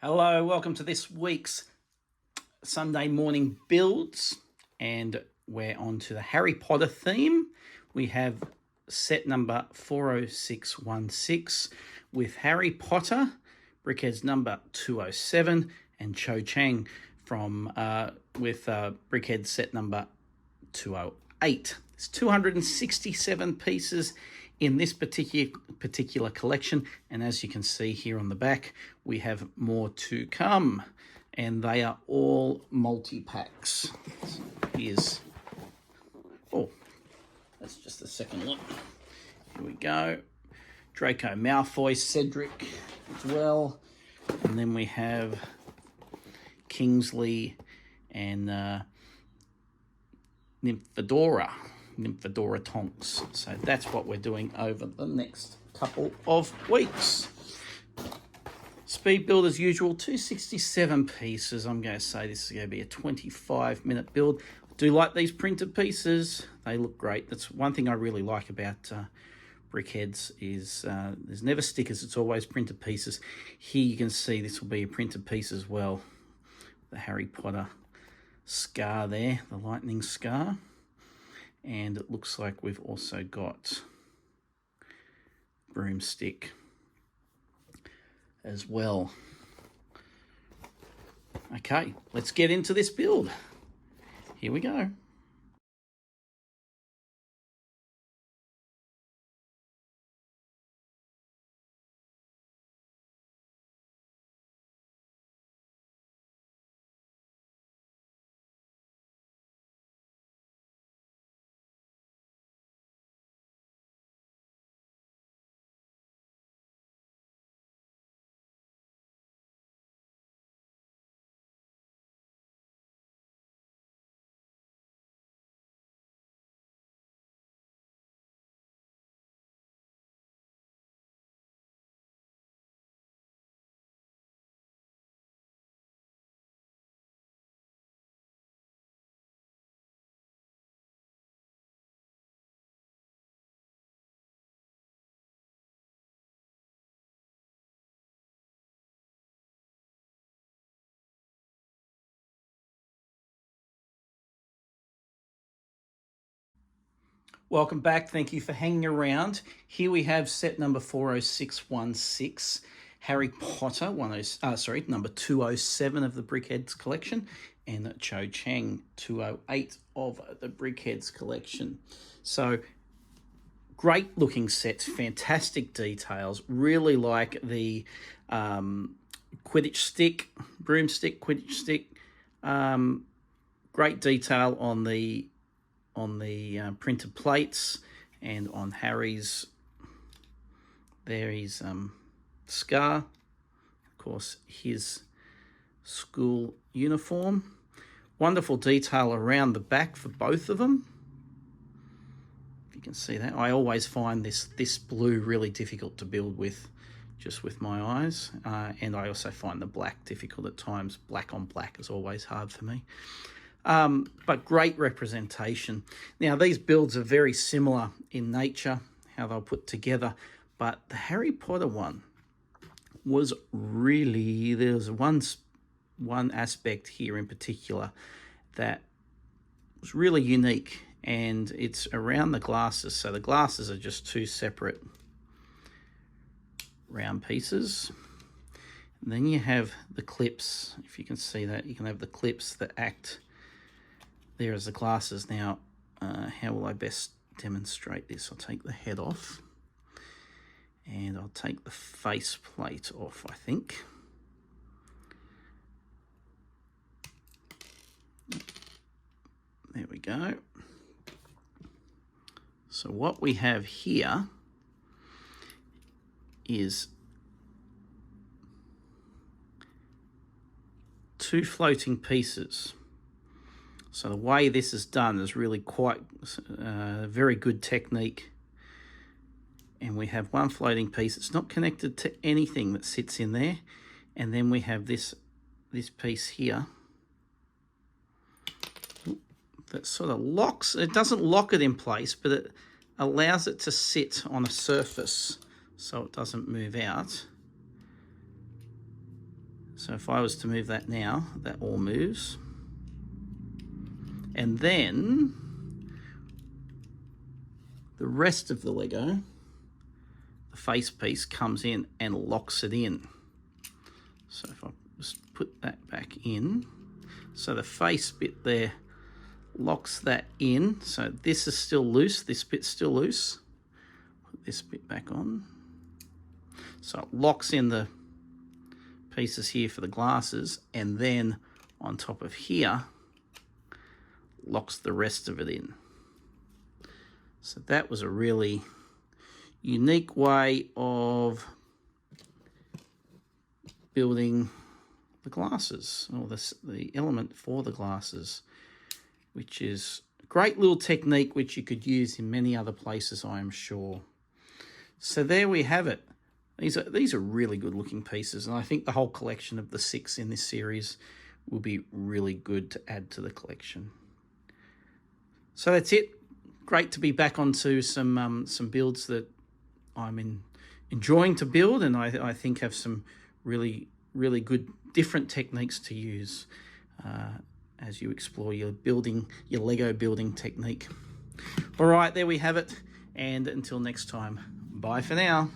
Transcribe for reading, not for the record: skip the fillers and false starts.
Hello, welcome to this week's Sunday morning builds, and we're on to the Harry Potter theme. We have set number 40616 with Harry Potter, Brickheadz number 207, and Cho Chang from with Brickheadz set number 208. It's 267 pieces in this particular collection, and as you can see here on the back, we have more to come, and they are all multi-packs. So here's, oh, that's just the second look. Here we go. Draco Malfoy, Cedric as well, and then we have Kingsley and Nymphadora Tonks. So that's what we're doing over the next couple of weeks. Speed build as usual, 267 pieces. I'm going to say this is going to be a 25-minute build. I do like these printed pieces. They look great. That's one thing I really like about Brickheadz is there's never stickers. It's always printed pieces. Here you can see this will be a printed piece as well. The Harry Potter scar there, the lightning scar. And it looks like we've also got broomstick as well. Okay, let's get into this build. Here we go. Welcome back. Thank you for hanging around. Here we have set number 40616, Harry Potter, number 207 of the Brickheadz collection, and Cho Chang, 208 of the Brickheadz collection. So, great looking sets, fantastic details. Really like the Quidditch stick, broomstick, Quidditch stick. Great detail on the printed plates, and on Harry's, there is scar, of course his school uniform. Wonderful detail around the back for both of them. If you can see that, I always find this blue really difficult to build with, just with my eyes, and I also find the black difficult at times. Black on black is always hard for me. But great representation. Now, these builds are very similar in nature, how they'll put together, but the Harry Potter one was really, there's one aspect here in particular that was really unique, and it's around the glasses. So the glasses are just two separate round pieces. And then you have the clips. If you can see that, you can have the clips that act there as the glasses. Now, how will I best demonstrate this? I'll take the head off, and I'll take the face plate off, I think. There we go. So what we have here is two floating pieces. So the way this is done is really quite very good technique. And we have one floating piece. It's not connected to anything that sits in there. And then we have this piece here that sort of locks. It doesn't lock it in place, but it allows it to sit on a surface so it doesn't move out. So if I was to move that now, that all moves. And then the rest of the Lego, the face piece, comes in and locks it in. So if I just put that back in, so the face bit there locks that in. So this is still loose, this bit's still loose. Put this bit back on. So it locks in the pieces here for the glasses, and then on top of here locks the rest of it in. So that was a really unique way of building the glasses, or the element for the glasses, which is a great little technique which you could use in many other places, I am sure. So there we have it. These are really good looking pieces, and I think the whole collection of the 6 in this series will be really good to add to the collection. So that's it. Great to be back onto some builds that I'm enjoying to build, and I think have some really good different techniques to use as you explore your Lego building technique. All right, there we have it, and until next time, bye for now.